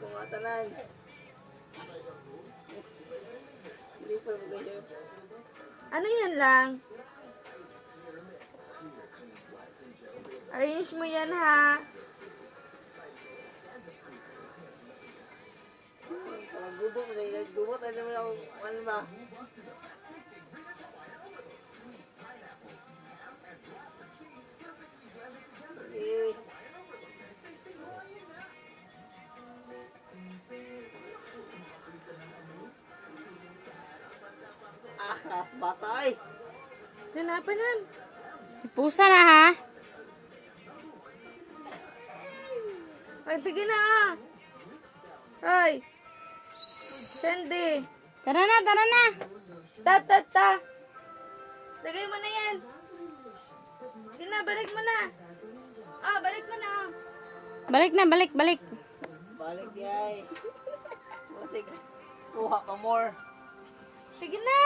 Sungatanan. Hindi pa mo kayo. Ano yan lang? Arrange mo yan, ha? Parang gubot mo kayo. Gubot, ano naman ako, ano ba? Eh. Ah, batay. Hanapanan. Pusa na ha. Ay, sige na, ha? Ay. Sandy. Tara na, tara na. Ta. Lagay mo na yan. Sige na, balik mo na. Ah, balik mo na. Balik na, balik. Balik yay. Masig. Kuha pa more. Sige na.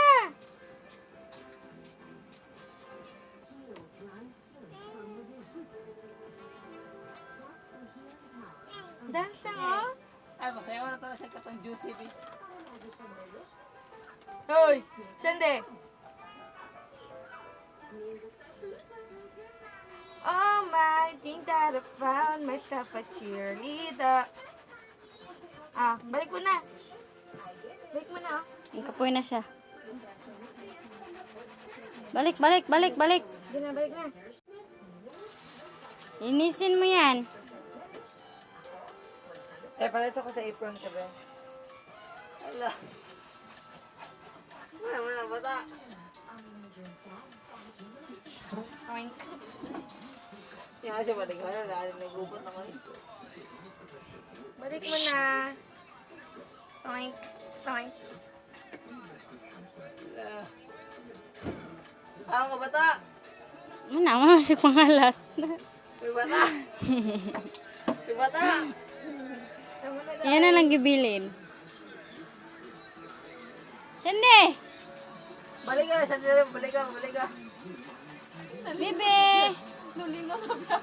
Dance lang, oh. Ay, masaya ko na ito na siya katong juicy, B. Hoy, Sandy. Oh my, think that I found myself a cheerleader. Ah, balik mo na. Balik mo na, oh. Ang kapoy na siya. Balik. Sige na, balik na. Inisin mo yan. Kaya pares ako sa apron ka, Ben. Hala. Wala, bata. Oink. Yan siya balik. Wala, nagubot naman. Balik mo na. Oink. Ako ka, bata. Ano si pangalat. May bata. May bata. Yan na lang gibilin. Sende! Balik ka, sandali. Balik ka. Bebe! Nulingaw ka ba?